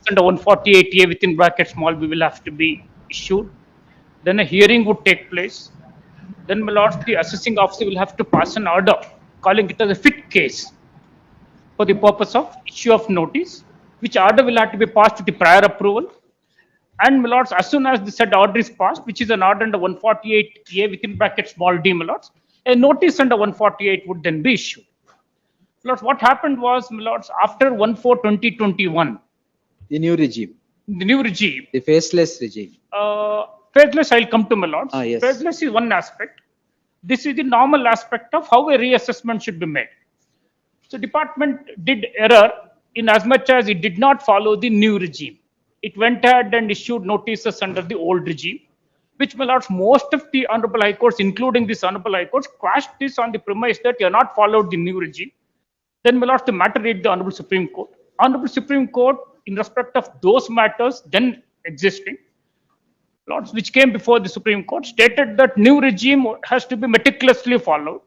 under 148A within bracket small b will have to be issued. Then a hearing would take place. Then, my lords, the assessing officer will have to pass an order calling it as a fit case for the purpose of issue of notice, which order will have to be passed with the prior approval. And, my lords, as soon as the said order is passed, which is an order under 148A within bracket small d, my lords, a notice under 148 would then be issued. My lords, what happened was, my lords, after 1/4/2021, The new regime, the new regime, the faceless regime. faceless, I'll come to, my lords. Yes. Faceless is one aspect. This is the normal aspect of how a reassessment should be made. So department did error in as much as it did not follow the new regime. It went ahead and issued notices under the old regime, which, my lords, most of the honorable high courts, including this honorable high courts, quashed this on the premise that you have not followed the new regime. Then, my lords, the matter reached the honorable Supreme Court. Honorable Supreme Court, in respect of those matters then existing, lords, which came before the Supreme Court, stated that new regime has to be meticulously followed.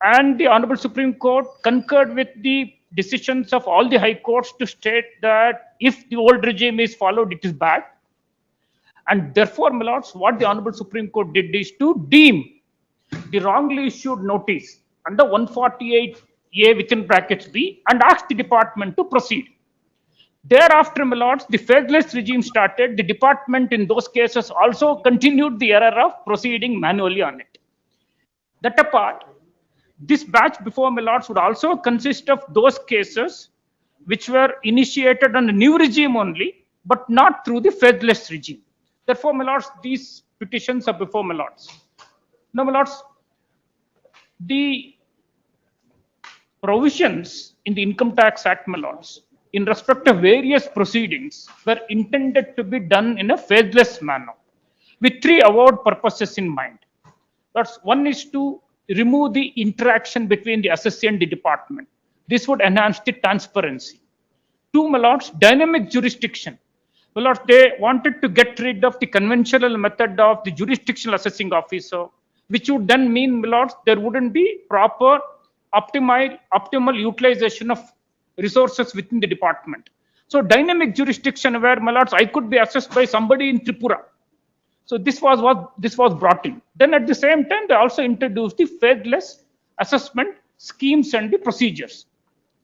And the Honorable Supreme Court concurred with the decisions of all the high courts to state that if the old regime is followed, it is bad. And therefore, my lords, what the Honorable Supreme Court did is to deem the wrongly issued notice under 148A within brackets B and asked the department to proceed. Thereafter, my lords, the faithless regime started. The department in those cases also continued the error of proceeding manually on it. That apart, this batch before, my lords, would also consist of those cases which were initiated on the new regime only, but not through the faithless regime. Therefore, my lords, these petitions are before, my lords. Now, my lords, the provisions in the Income Tax Act, my lords, in respect of various proceedings were intended to be done in a faithless manner with three avowed purposes in mind. That's one is to remove the interaction between the assessee and the department. This would enhance the transparency. Two, my lords, dynamic jurisdiction. My lords, they wanted to get rid of the conventional method of the jurisdictional assessing officer, which would then mean, my lords, there wouldn't be proper optimal utilization of resources within the department. So dynamic jurisdiction where, my lords, I could be assessed by somebody in Tripura. So this was what this was brought in. Then at the same time, they also introduced the faithless assessment schemes and the procedures.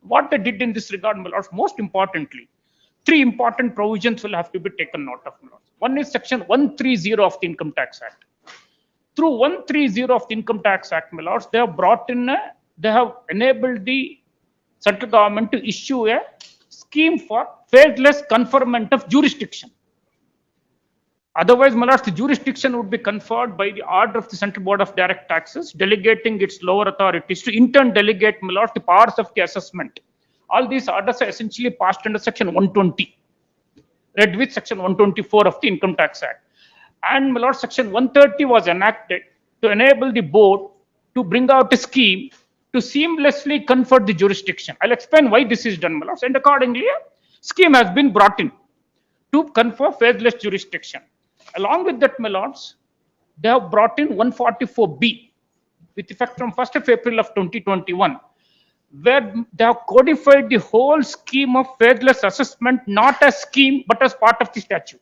What they did in this regard, my lords, most importantly, three important provisions will have to be taken note of, my lords. One is section 130 of the Income Tax Act. Through 130 of the Income Tax Act, my lords, they have brought in, they have enabled the central government to issue a scheme for faithless conferment of jurisdiction. Otherwise, my lords, the jurisdiction would be conferred by the order of the Central Board of Direct Taxes, delegating its lower authorities to in turn delegate, my lords, the powers of the assessment. All these orders are essentially passed under section 120, read with section 124 of the Income Tax Act. And, my lords, section 130 was enacted to enable the board to bring out a scheme to seamlessly confer the jurisdiction. I'll explain why this is done, my lords. And accordingly, a scheme has been brought in to confer faithless jurisdiction. Along with that, my lords, they have brought in 144B with effect from 1st of April of 2021, where they have codified the whole scheme of faithless assessment, not as scheme, but as part of the statute.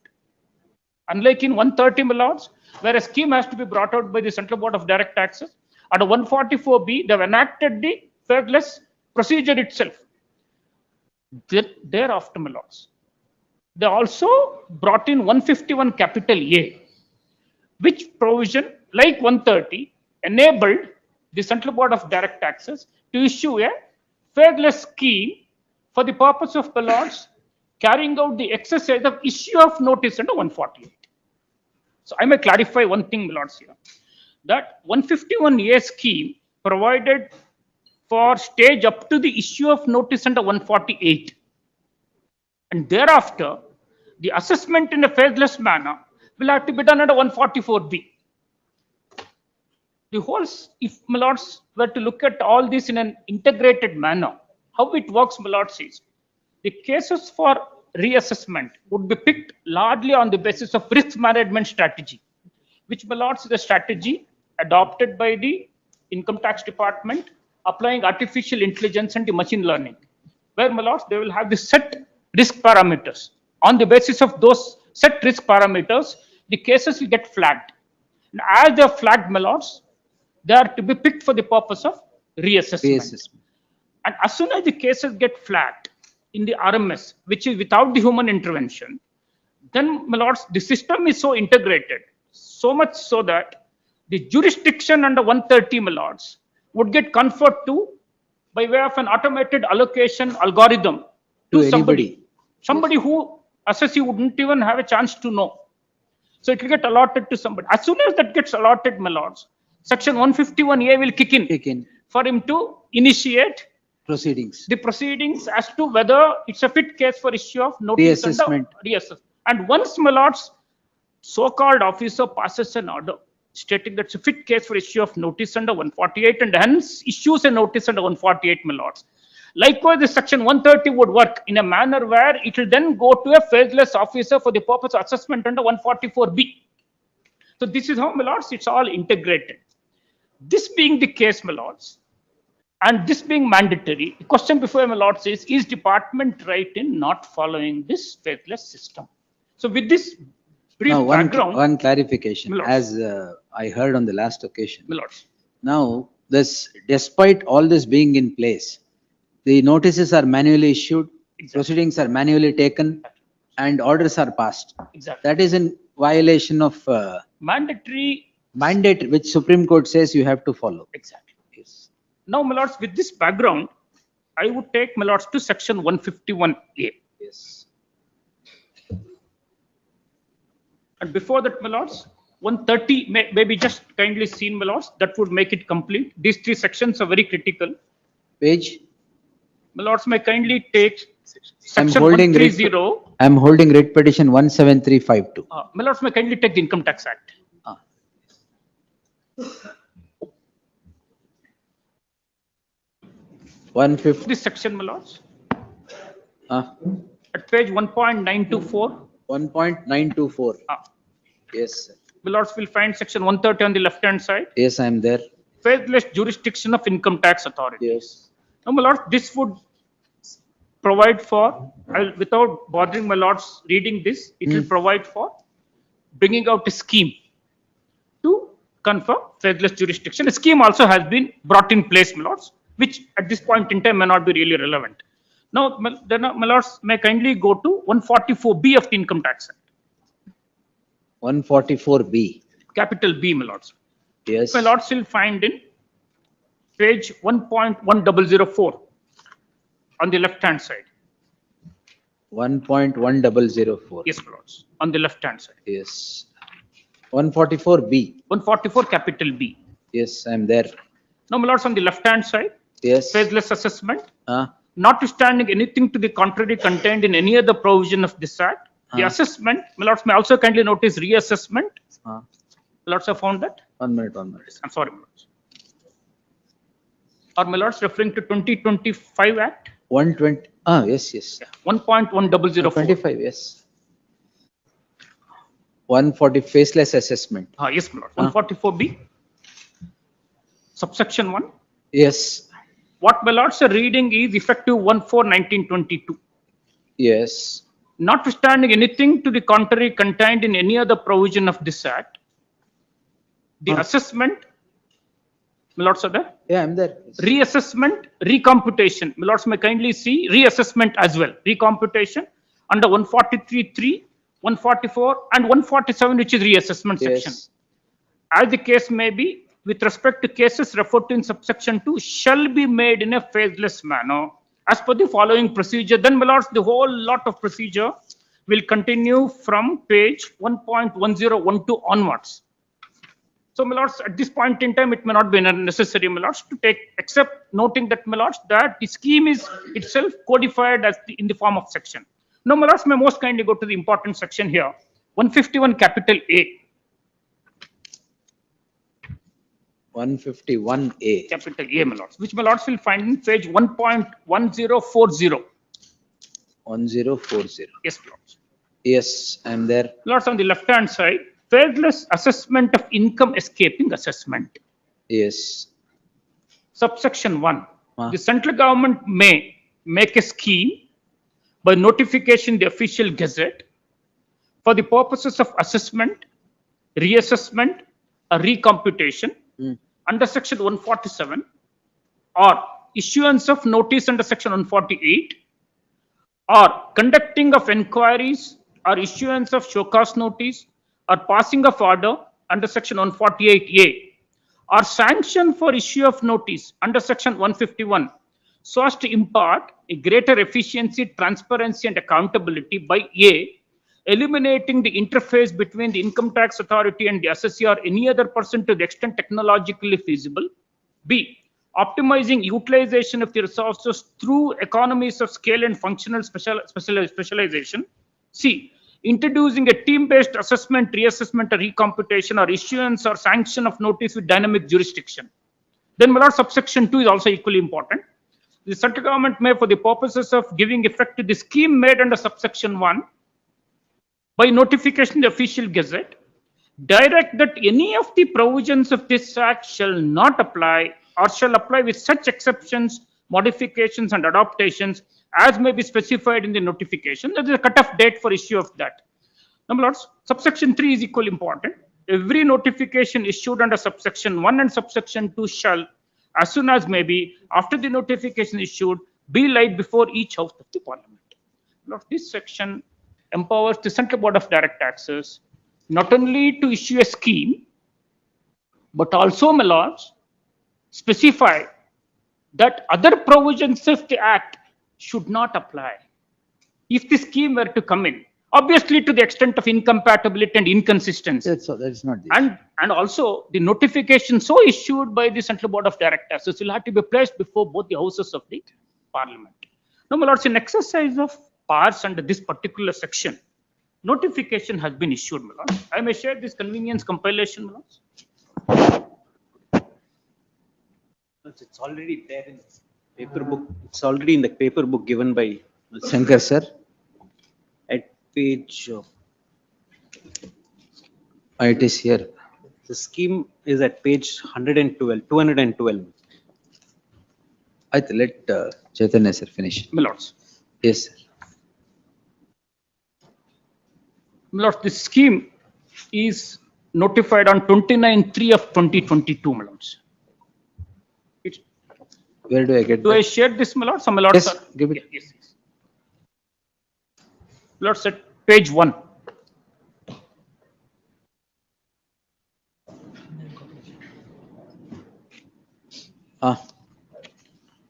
Unlike in 130, my lords, where a scheme has to be brought out by the Central Board of Direct Taxes, under 144B, they have enacted the faithless procedure itself. Thereafter, my lords, they also brought in 151 capital A, which provision, like 130, enabled the Central Board of Direct Taxes to issue a faithless scheme for the purpose of, my lords, carrying out the exercise of issue of notice under 148. So I may clarify one thing, my lords, here. That 151A scheme provided for stage up to the issue of notice under 148. And thereafter, the assessment in a faithless manner will have to be done under 144B. The whole, if, my lords, were to look at all this in an integrated manner, how it works, my lords, is the cases for reassessment would be picked largely on the basis of risk management strategy, which, my lords, is a strategy adopted by the Income Tax Department applying artificial intelligence and the machine learning, where, my lords, they will have the set risk parameters. on the basis of those set risk parameters, the cases will get flagged. And as they are flagged, my lords, they are to be picked for the purpose of reassessment. Reassessment. And as soon as the cases get flagged in the RMS, which is without the human intervention, then, my lords, the system is so integrated, so much so that the jurisdiction under 130, my lords, would get conferred to by way of an automated allocation algorithm To somebody, anybody. who assessee wouldn't even have a chance to know. So it will get allotted to somebody. As soon as that gets allotted, my lords, section 151A will kick in for him to initiate Proceedings. the proceedings as to whether it's a fit case for issue of notice and Reassessment. reassessment. And once, my lords, so-called officer passes an order stating that it's a fit case for issue of notice under 148 and hence issues a notice under 148, my lords. Likewise, the section 130 would work in a manner where it will then go to a phaseless officer for the purpose of assessment under 144B. So this is how, my lords, it's all integrated. This being the case, my lords, and this being mandatory, the question before my lords is department right in not following this faithless system? So with this brief Now, background, one clarification, My lords. as I heard on the last occasion. my lords, Now, this, despite all this being in place, the notices are manually issued, Exactly. proceedings are manually taken, and orders are passed. exactly. That is in violation of Mandatory, mandate which Supreme Court says you have to follow. exactly. Yes. Now, my lords, with this background, I would take, my lords, to section 151A. Yes. And before that, my lords, 130, maybe just kindly seen, my lords, that would make it complete. These three sections are very critical. Page. My lords, may kindly take I'm section holding 130. I'm holding writ petition 17352. My lords, may kindly take the Income Tax Act. Ah. 150. This section, my lords, Ah, at page 1.924, 1.924. Yes, sir. my lords will find section 130 on the left-hand side, Yes, I am there. faithless jurisdiction of income tax authority. Yes. Now, my lords, this would provide for, without bothering my lords reading this, it will provide for bringing out a scheme to confer faithless jurisdiction. A scheme also has been brought in place, my lords, which at this point in time may not be really relevant. Now, my lords may kindly go to 144B of the Income Tax Act, 144B. capital B, my lords. Yes. My lords will find in page 1.1004 on the left-hand side. 1.1004. Yes, my lords, on the left-hand side. Yes. 144B. 144 capital B. Yes, I am there. Now, my lords, on the left-hand side, Yes. faithless assessment, Ah, notwithstanding anything to the contrary contained in any other provision of this act, the assessment, my lords, may also kindly notice reassessment. ah. My lords have found that. 1 minute, 1 minute. I'm sorry, my lords. Or my lords referring to 2025 Act, 120. Ah, yes, yes. 1.1004. 25, yes. 140 faceless assessment. Yes, my lord. 144B, subsection 1. Yes. What my lords are reading is effective 1/4/1922. Yes. Notwithstanding anything to the contrary contained in any other provision of this act, the assessment, my lords are there, Yeah, I'm there. reassessment, recomputation, my lords may kindly see reassessment as well, recomputation under 143(3), 144 and 147, which is reassessment section. Yes. As the case may be, with respect to cases referred to in subsection 2, shall be made in a phaseless manner as per the following procedure. Then, my lords, the whole lot of procedure will continue from page 1.1012 onwards. So, my lords, at this point in time, it may not be necessary, my lords, to take, except noting that, my lords, that the scheme is itself codified as in the form of section. Now, my lords, may most kindly go to the important section here, 151 capital A. 151A. Capital A, my lords, which my lords will find in page 1.1040. 1040. Yes, my lords. Yes, I'm there. Lords, on the left-hand side, faithless assessment of income escaping assessment. Yes. Subsection 1. Ah. The central government may make a scheme by notification in the official gazette for the purposes of assessment, reassessment, or recomputation under section 147, or issuance of notice under section 148, or conducting of enquiries or issuance of show cause notice or passing of order under section 148A, or sanction for issue of notice under section 151, so as to impart a greater efficiency, transparency, and accountability by A, eliminating the interface between the income tax authority and the assessee or any other person to the extent technologically feasible. B, optimizing utilization of the resources through economies of scale and functional specialization. C, introducing a team-based assessment, reassessment, or recomputation, or issuance or sanction of notice with dynamic jurisdiction. Then, my lord, subsection 2 is also equally important. The central government may, for the purposes of giving effect to the scheme made under subsection 1, by notification in the official gazette, direct that any of the provisions of this act shall not apply or shall apply with such exceptions, modifications, and adaptations as may be specified in the notification. That is a cut-off date for issue of that. Now, my lords, subsection 3 is equally important. Every notification issued under subsection 1 and subsection 2 shall, as soon as may be, after the notification issued, be laid before each house of the parliament. Lord, this section empowers the Central Board of Direct Taxes not only to issue a scheme, but also, my lords, specify that other provisions of the act should not apply if the scheme were to come in. Obviously, to the extent of incompatibility and inconsistency. That's not the And also, the notification so issued by the Central Board of Direct Taxes will have to be placed before both the houses of the parliament. Now, my lords, in exercise of powers under this particular section, notification has been issued, my lord. I may share this convenience compilation, my lords. It's already there in the paper book. It's already in the paper book given by Shankar, sir. at page. It is here. The scheme is at page 112, 212. Let Chaitanya, sir, finish. My lords. Yes, sir. My lords, this scheme is notified on 29/3 of 2022, my lords. Where do I get Do I that? share this, my lords? My lords, Yes, sir? give it. Yes, yes. Lords, at page 1.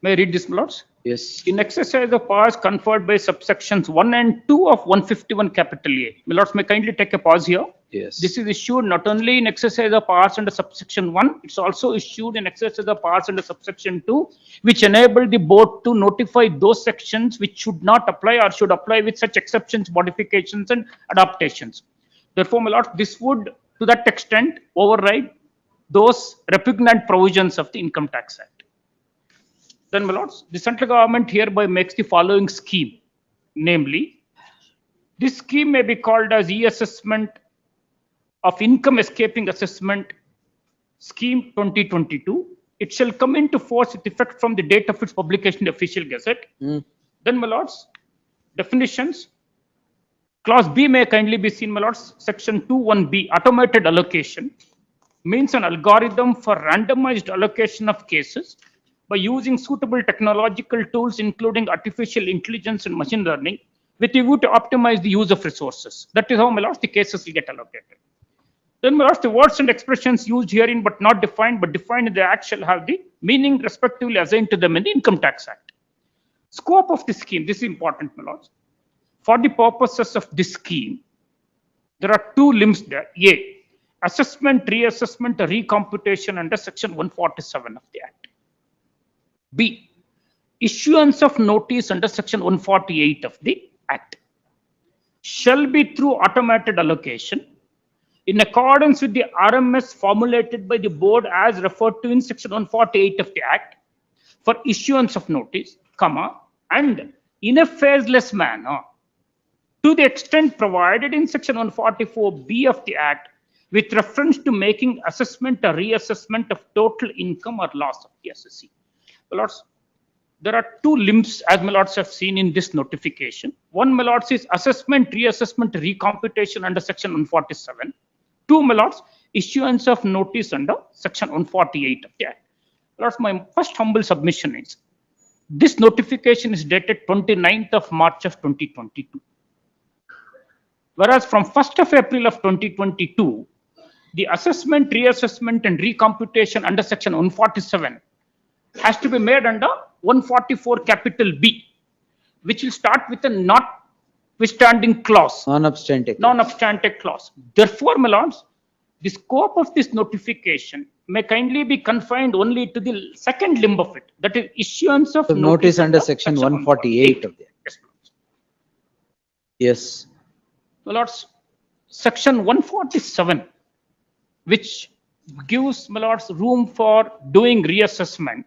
May I read this, my lords? Yes. In exercise of powers conferred by subsections 1 and 2 of 151 capital A. My lords, may kindly take a pause here. Yes. This is issued not only in exercise of powers under subsection 1, it's also issued in exercise of powers under subsection 2, which enable the board to notify those sections which should not apply or should apply with such exceptions, modifications, and adaptations. Therefore, my lords, this would, to that extent, override those repugnant provisions of the Income Tax Act. Then, my lords, the central government hereby makes the following scheme, namely, this scheme may be called as e-assessment of income escaping assessment scheme 2022. It shall come into force with effect from the date of its publication in the official gazette. Then, my lords, definitions. Clause B may kindly be seen, my lords. Section 2(1)B, automated allocation, means an algorithm for randomized allocation of cases by using suitable technological tools, including artificial intelligence and machine learning, with a view to optimize the use of resources. That is how, my lords, the cases will get allocated. Then, my lords, the words and expressions used herein but not defined, but defined in the act shall have the meaning respectively assigned to them in the Income Tax Act. Scope of the scheme, this is important, my lords. For the purposes of this scheme, there are two limbs there. A, assessment, reassessment, or recomputation under section 147 of the Act. B, issuance of notice under section 148 of the Act shall be through automated allocation in accordance with the RMS formulated by the board as referred to in section 148 of the Act for issuance of notice, comma, and in a phaseless manner to the extent provided in section 144B of the Act with reference to making assessment or reassessment of total income or loss of the assessee. Lords, there are two limbs, as my lords have seen in this notification. One, my lords, is assessment, reassessment, recomputation under section 147. Two, my lords, issuance of notice under section 148 of the Act. My lords, my first humble submission is, this notification is dated 29th of March of 2022. Whereas from 1st of April of 2022, the assessment, reassessment and recomputation under section 147 has to be made under 144 capital B, which will start with a notwithstanding clause, non-obstante clause. Therefore, my lords, the scope of this notification may kindly be confined only to the second limb of it, that is issuance of notice under section 148 of the Act. Yes, my lords. Yes. My lords, section 147, which gives, my lords, room for doing reassessment,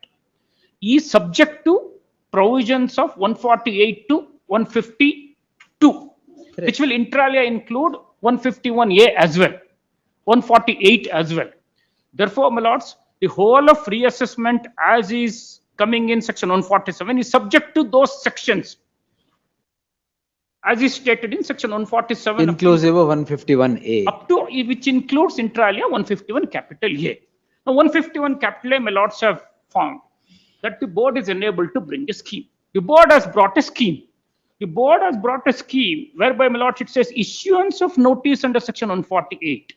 is subject to provisions of 148 to 152, which will inter alia include 151A as well, 148 as well. Therefore, my lords, the whole of reassessment as is coming in section 147 is subject to those sections as is stated in section 147 Inclusive of 151A. up to which includes inter alia 151 capital A. Now 151 capital A, my lords have found that the board is enabled to bring a scheme. The board has brought a scheme. The board has brought a scheme whereby, my lords, it says issuance of notice under section 148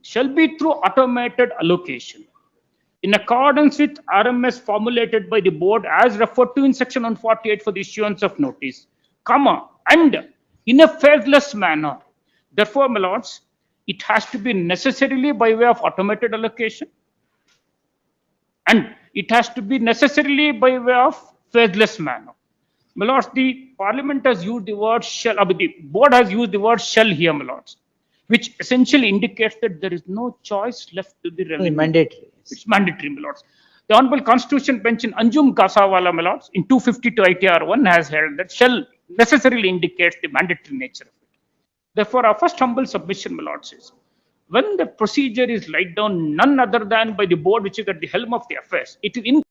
shall be through automated allocation in accordance with RMS formulated by the board as referred to in section 148 for the issuance of notice, comma, and in a phaseless manner. Therefore, my lords, it has to be necessarily by way of automated allocation, and it has to be necessarily by way of phaseless manner. My lords, the parliament has used the word shall, the board has used the word shall here, my lords, which essentially indicates that there is no choice left to the revenue. Mandatory. It's mandatory, my lords. The Honorable Constitution Bench in Anjum Kasawala, my lords, in 252 ITR 1 has held that shall necessarily indicates the mandatory nature of it. Therefore, our first humble submission, my lords, is when the procedure is laid down none other than by the board which is at the helm of the affairs, it is in